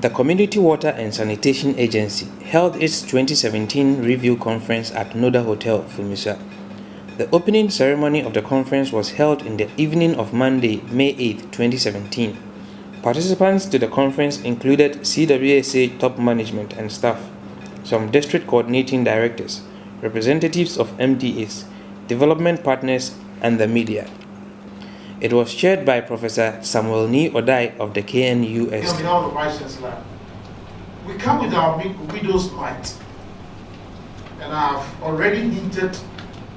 The Community Water and Sanitation Agency held its 2017 review conference at Noda Hotel, Cwsa. The opening ceremony of the conference was held in the evening of Monday, May 8, 2017. Participants to the conference included CWSA top management and staff, some district coordinating directors, representatives of MDAs, development partners, and the media. It was chaired by Professor Samuel Ni Odai of the KNUS. On behalf of the Vice Chancellor, we come with our widow's might, and I've already hinted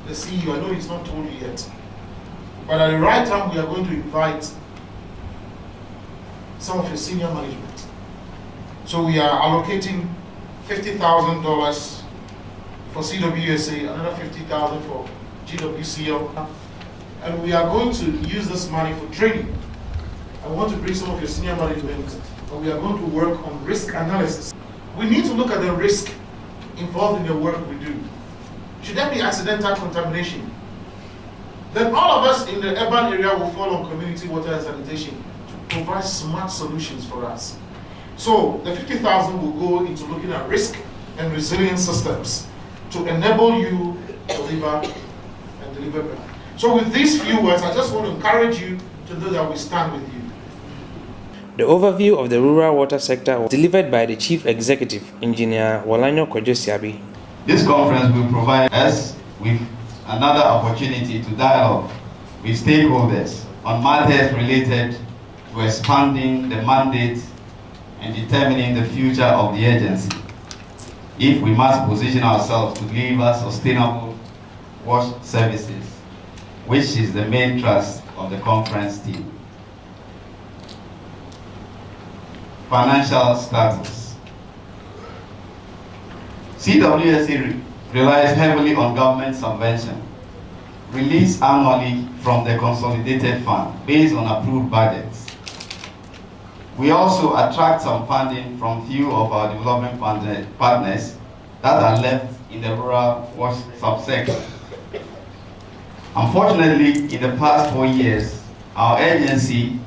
the CEO, I know he's not told you yet, but at the right time we are going to invite some of his senior management. So we are allocating $50,000 for CWSA, another $50,000 for GWCL. And we are going to use this money for training. I want to bring some of your senior management, and we are going to work on risk analysis. We need to look at the risk involved in the work we do. Should there be accidental contamination? Then all of us in the urban area will fall on community water and sanitation to provide smart solutions for us. So the 50,000 will go into looking at risk and resilience systems to enable you to deliver and deliver better. So with these few words, I just want to encourage you to know that we stand with you. The overview of the rural water sector was delivered by the Chief Executive, Engineer Cwsa. This conference will provide us with another opportunity to dialogue with stakeholders on matters related to expanding the mandate and determining the future of the agency, if we must position ourselves to deliver sustainable wash services, which is the main thrust of the conference team. Financial status. CWSA relies heavily on government subvention, released annually from the consolidated fund based on approved budgets. We also attract some funding from few of our development partners that are left in the rural wash subsector. Unfortunately, in the past 4 years, our agency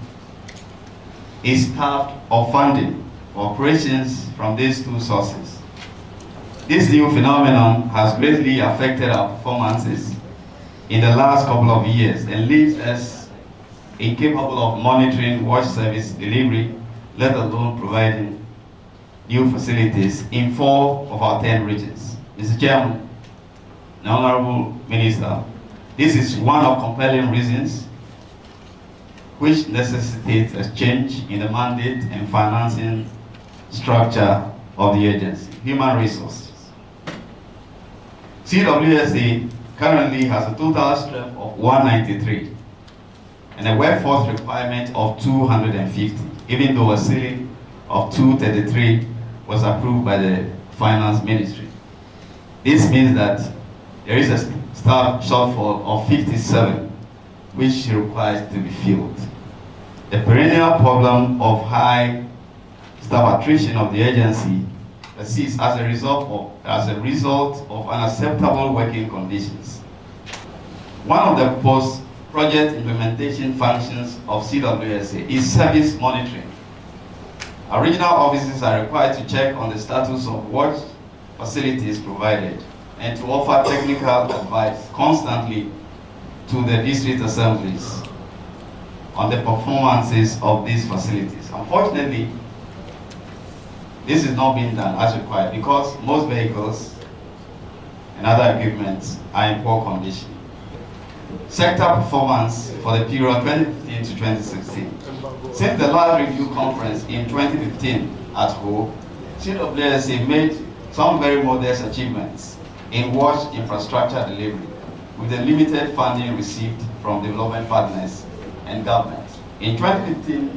is starved of funding for operations from these two sources. This new phenomenon has greatly affected our performances in the last couple of years and leaves us incapable of monitoring wash service delivery, let alone providing new facilities in 4 of our 10 regions. Mr. Chairman, the Honorable Minister, this is one of compelling reasons which necessitates a change in the mandate and financing structure of the agency. Human resources. CWSA currently has a total strength of 193 and a workforce requirement of 250, even though a ceiling of 233 was approved by the Finance Ministry. This means that there is a staff shortfall of 57, which requires to be filled. The perennial problem of high staff attrition of the agency persists as a result of unacceptable working conditions. One of the post-project implementation functions of CWSA is service monitoring. Our regional offices are required to check on the status of what facilities provided and to offer technical advice constantly to the district assemblies on the performances of these facilities. Unfortunately, this is not being done as required because most vehicles and other equipment are in poor condition. Sector performance for the period 2015 to 2016. Since the last review conference in 2015 at Ho, CWSA made some very modest achievements in wash infrastructure delivery with the limited funding received from development partners and government. In 2015,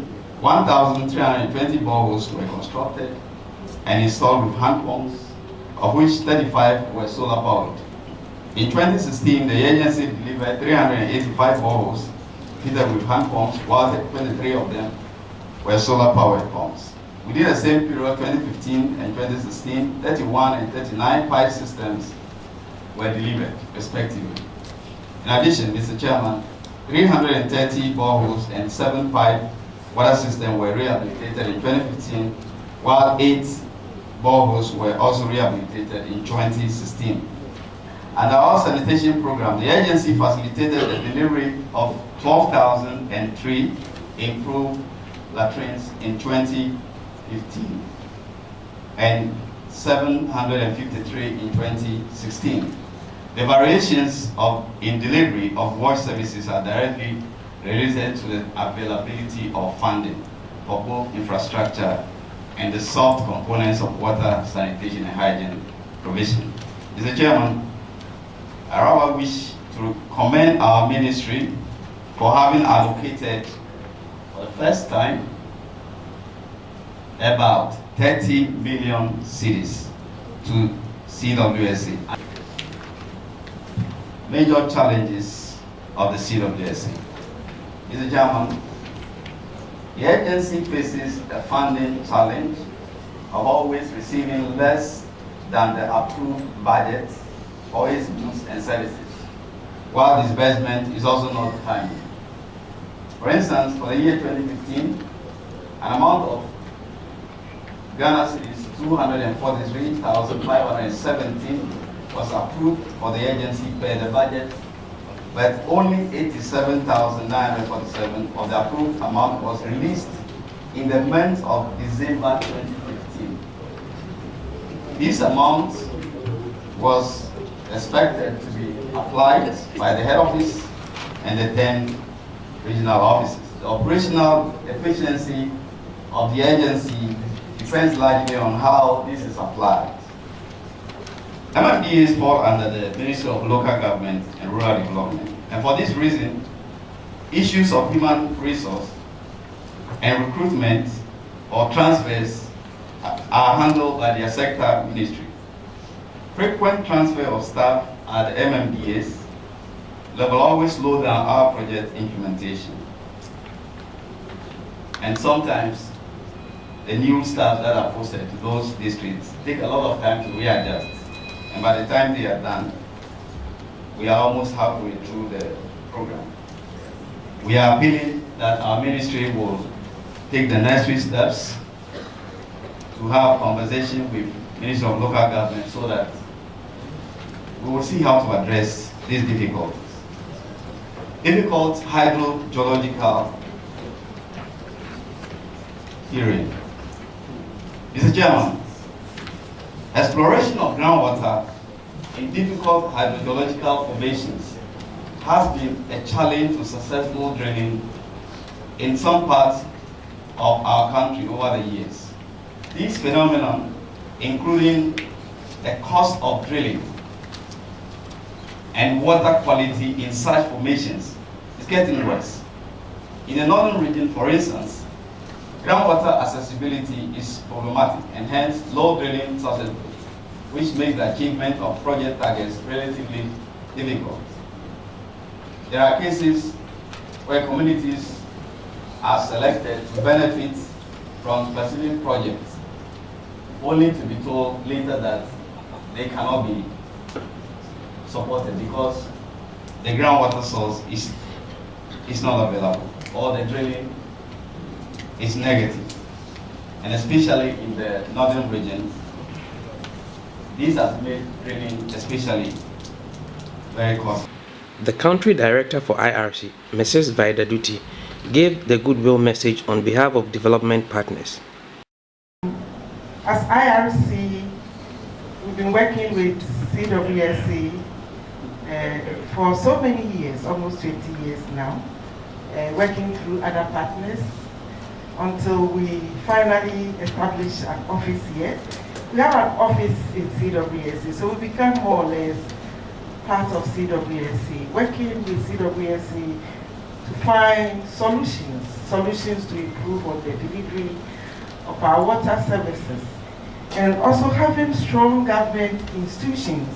1,320 boreholes were constructed and installed with hand pumps, of which 35 were solar powered. In 2016, the agency delivered 385 boreholes fitted with hand pumps, while 23 of them were solar powered pumps. Within the same period, 2015 and 2016, 31 and 39 pipe systems were delivered, respectively. In addition, Mr. Chairman, 330 boreholes and 7 pipe water systems were rehabilitated in 2015 while 8 boreholes were also rehabilitated in 2016. Under our sanitation program, the agency facilitated the delivery of 12,003 improved latrines in 2015 and 753 in 2016. The variations in delivery of wash services are directly related to the availability of funding for both infrastructure and the soft components of water, sanitation, and hygiene provision. Mr. Chairman, I rather wish to commend our ministry for having allocated, for the first time, about 30 million cedis to CWSA. Major challenges of the CWSA. Mr. Chairman, the agency faces a funding challenge of always receiving less than the approved budget for its goods and services, while disbursement is also not timely. For instance, for the year 2015, an amount of Ghana cedis 243,517 was approved for the agency per the budget, but only 87,947 of the approved amount was released in the month of December 2015. This amount was expected to be applied by the head office and the 10 regional offices. The operational efficiency of the agency depends largely on how this is applied. MMDAs fall under the Ministry of Local Government and Rural Development, and for this reason, issues of human resource and recruitment or transfers are handled by their sector ministry. Frequent transfer of staff at the MMDAs will always slow down our project implementation. And sometimes the new staff that are posted to those districts take a lot of time to readjust. And by the time they are done, we are almost halfway through the program. We are appealing that our ministry will take the necessary steps to have conversation with Ministry of Local Government so that we will see how to address these difficulties. Difficult hydrogeological hearing. Mr. Chairman, exploration of groundwater in difficult hydrogeological formations has been a challenge to successful drilling in some parts of our country over the years. These phenomena, including the cost of drilling and water quality in such formations, is getting worse. In the northern region, for instance, groundwater accessibility is problematic, and hence low drilling success, which makes the achievement of project targets relatively difficult. There are cases where communities are selected to benefit from specific projects, only to be told later that they cannot be supported because the groundwater source is not available, or the drilling is negative. And especially in the northern region, this has made drilling especially very costly. The country director for IRC, Mrs. Vida Duty, gave the goodwill message on behalf of development partners. As IRC, we've been working with CWSA for so many years, almost 20 years now, working through other partners until we finally established an office here. We have an office in CWSA, so we become more or less part of CWSA, working with CWSA to find solutions to improve on the delivery of our water services, and also having strong government institutions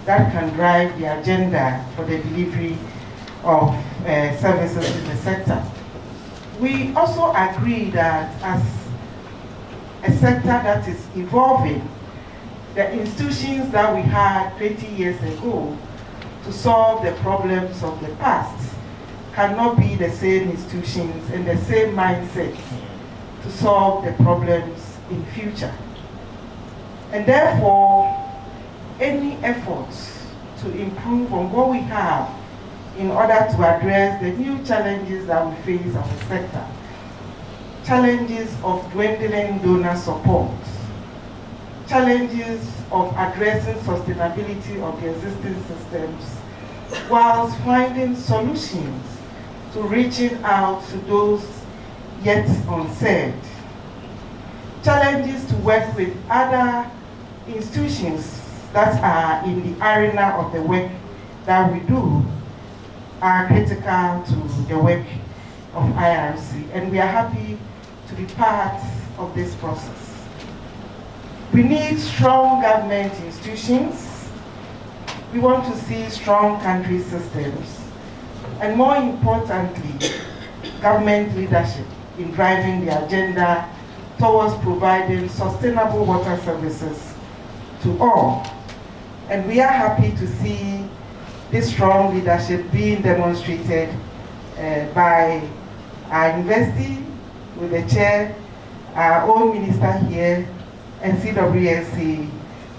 that can drive the agenda for the delivery of services in the sector. We also agree that as a sector that is evolving, the institutions that we had 20 years ago to solve the problems of the past cannot be the same institutions and the same mindset to solve the problems in future. And therefore, any efforts to improve on what we have in order to address the new challenges that we face as a sector, challenges of dwindling donor support, challenges of addressing sustainability of the existing systems, whilst finding solutions to reaching out to those yet unserved, challenges to work with other institutions that are in the arena of the work that we do are critical to the work of IRC, and we are happy to be part of this process. We need strong government institutions. We want to see strong country systems, and more importantly, government leadership in driving the agenda towards providing sustainable water services to all. And we are happy to see this strong leadership being demonstrated by our university, with the chair, our own minister here, and CWSC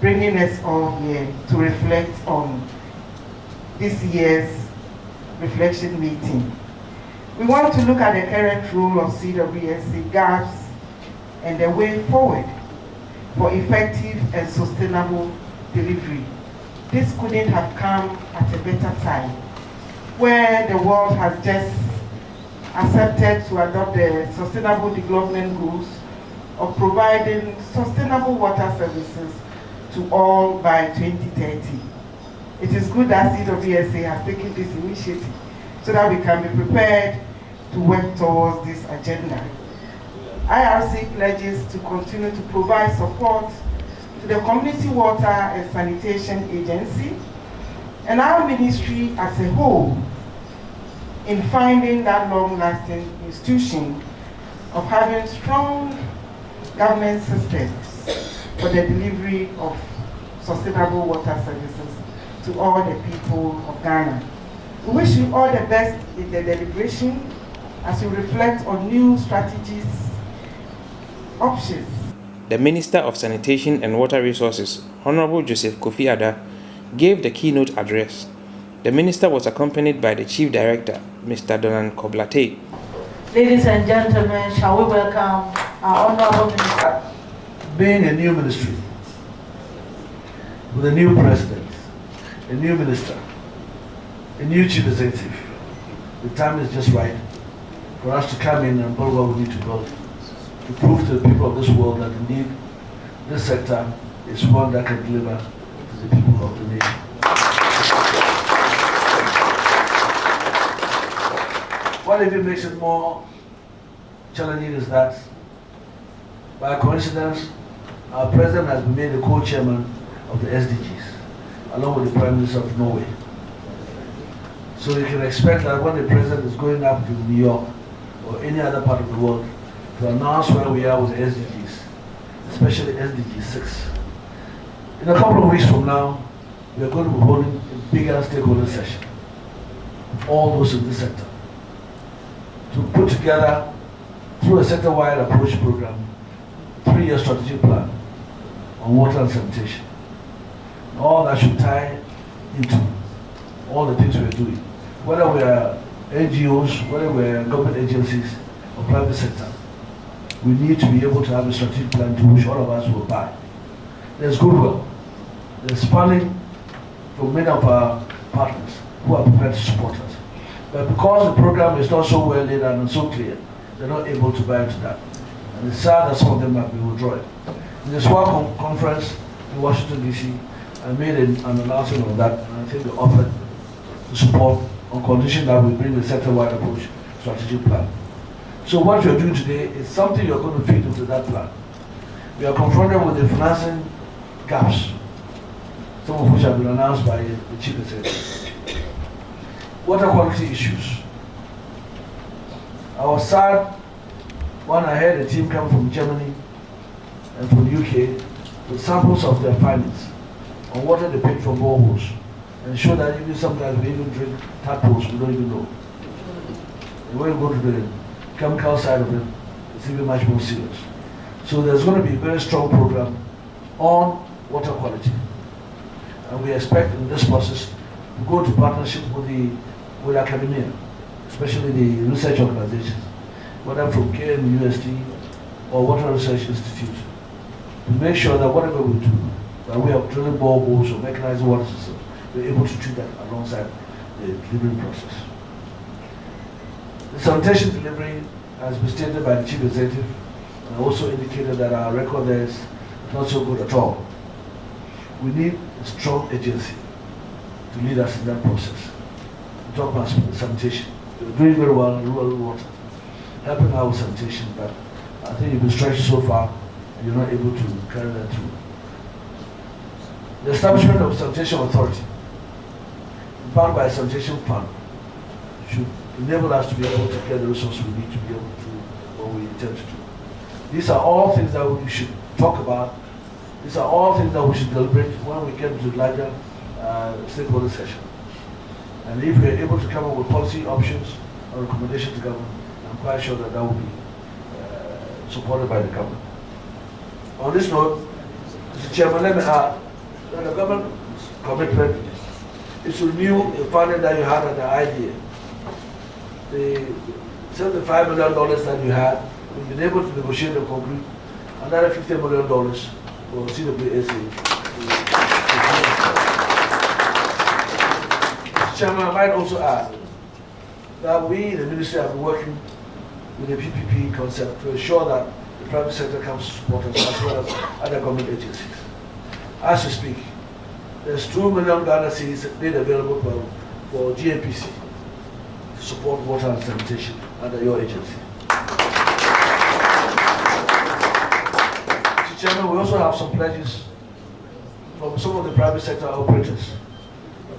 bringing us all here to reflect on this year's reflection meeting. We want to look at the current role of CWSC, gaps, and the way forward for effective and sustainable delivery. This couldn't have come at a better time, where the world has just accepted to adopt the Sustainable Development Goals of providing sustainable water services to all by 2030. It is good that CWSA has taken this initiative so that we can be prepared to work towards this agenda. IRC pledges to continue to provide support to the Community Water and Sanitation Agency and our ministry as a whole in finding that long-lasting institution of having strong government systems for the delivery of sustainable water services to all the people of Ghana. We wish you all the best in the deliberation as you reflect on new strategies, options. The Minister of Sanitation and Water Resources, Honorable Joseph Kofi Ada, gave the keynote address. The minister was accompanied by the Chief Director, Mr. Donan Koblate. Ladies and gentlemen, shall we welcome our Honorable Minister? Being a new ministry, with a new president, a new minister, a new chief executive, the time is just right for us to come in and build what we need to build, to prove to the people of this world that indeed this sector is one that can deliver to the people of the nation. What even makes it more challenging is that, by coincidence, our president has been made the co-chairman of the SDGs, along with the Prime Minister of Norway. So you can expect that when the president is going up to New York or any other part of the world to announce where we are with the SDGs, especially SDG 6. In a couple of weeks from now, we are going to be holding a bigger stakeholder session of all those in this sector to put together, through a sector-wide approach program, a 3-year strategic plan on water and sanitation. And all that should tie into all the things we are doing. Whether we are NGOs, whether we are government agencies or private sector, we need to be able to have a strategic plan to which all of us will buy. There's goodwill. There's funding from many of our partners who are prepared to support us. But because the program is not so well laid out and so clear, they're not able to buy into that. And it's sad that some of them have been withdrawing. In the SWA conference in Washington, D.C., I made an announcement on that, and I think they offered to support on condition that we bring a sector-wide approach strategic plan. So what you're doing today is something you're going to feed into that plan. We are confronted with the financing gaps, some of which have been announced by the Chief Executive. Water quality issues. I was sad when I heard a team come from Germany and from the UK with samples of their findings on water they picked from boreholes and show that even sometimes we even drink tadpoles we don't even know. And when you go to the chemical side of it, it's even much more serious. So there's going to be a very strong program on water quality. And we expect in this process to go to partnership with academia, especially the research organizations, whether from KNUST or Water Research Institute, to make sure that whatever we do, that we have drilling boreholes or mechanized water systems, we're able to treat that alongside the delivery process. The sanitation delivery has been stated by the Chief Executive, and also indicated that our record there is not so good at all. We need a strong agency to lead us in that process. We talk about sanitation. We're doing very well in rural water, helping out with sanitation, but I think you've been stretched so far and you're not able to carry that through. The establishment of sanitation authority, empowered by a sanitation fund, should enable us to be able to get the resources we need to be able to do what we intend to do. These are all things that we should talk about. These are all things that we should deliberate when we get to the larger stakeholder session. And if we are able to come up with policy options or recommendations to government, I'm quite sure that that will be supported by the government. On this note, Mr. Chairman, let me add that the government's commitment is to renew the funding that you had at the idea. The $75 million that you had, we've been able to negotiate and conclude another $50 million for CWSA. Mr. Chairman, I might also add that we in the ministry have been working with the PPP concept to ensure that the private sector comes to support us as well as other government agencies. As we speak, there's 2 million Ghana cedis made available for GNPC to support water and sanitation under your agency. Mr. Chairman, we also have some pledges from some of the private sector operators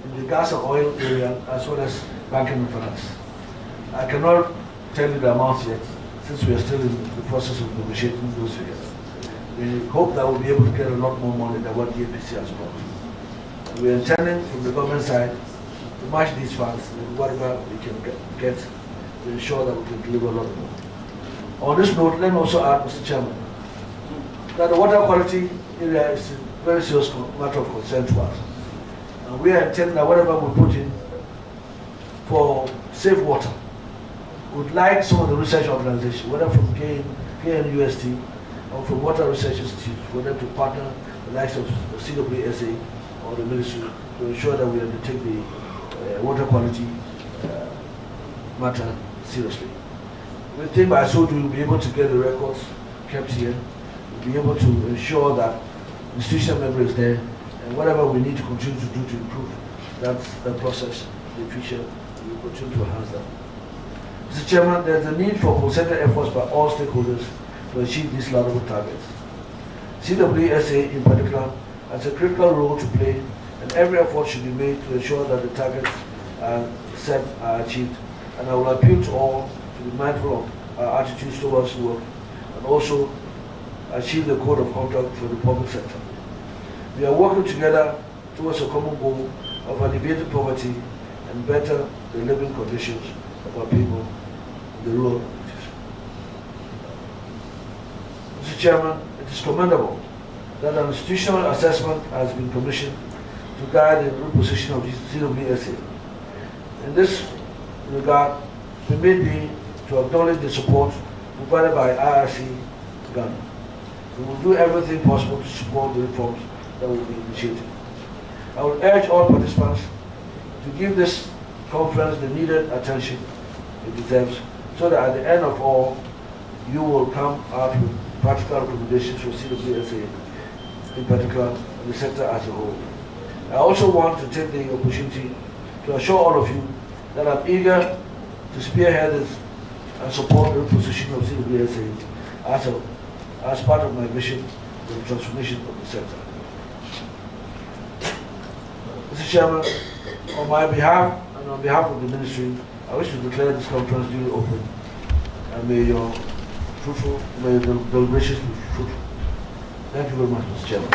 in the gas and oil area as well as banking and finance. I cannot tell you the amounts yet, since we are still in the process of negotiating those figures. We hope that we'll be able to get a lot more money than what the APC has brought. And we are intending from the government side to match these funds with whatever we can get to ensure that we can deliver a lot more. On this note, let me also add, Mr. Chairman, that the water quality area is a very serious matter of concern to us. And we are intending that whatever we put in for safe water, would like some of the research organizations, whether from KNUST or from Water Research Institute, for them to partner the likes of CWSA or the ministry to ensure that we undertake the water quality matter seriously. We think by so doing we'll be able to get the records kept here, we'll be able to ensure that institutional member is there, and whatever we need to continue to do to improve that process in the future, we will continue to enhance that. Mr. Chairman, there is a need for concerted efforts by all stakeholders to achieve these laudable targets. CWSA in particular has a critical role to play, and every effort should be made to ensure that the targets set are achieved. And I will appeal to all to be mindful of our attitudes towards work and also achieve the code of conduct for the public sector. We are working together towards a common goal of alleviating poverty and better the living conditions of our people in the rural communities. Mr. Chairman, it is commendable that an institutional assessment has been commissioned to guide the reposition of the CWSA. In this regard, permit me to acknowledge the support provided by IRC Ghana. We will do everything possible to support the reforms that will be initiated. I will urge all participants to give this conference the needed attention it deserves, so that at the end of all, you will come out with practical recommendations for CWSA in particular and the sector as a whole. I also want to take the opportunity to assure all of you that I'm eager to spearhead this and support the position of CWSA as part of my mission for the transformation of the sector. Mr. Chairman, on my behalf and on behalf of the ministry, I wish to declare this conference duly open, and may your deliberations be fruitful. Thank you very much, Mr. Chairman.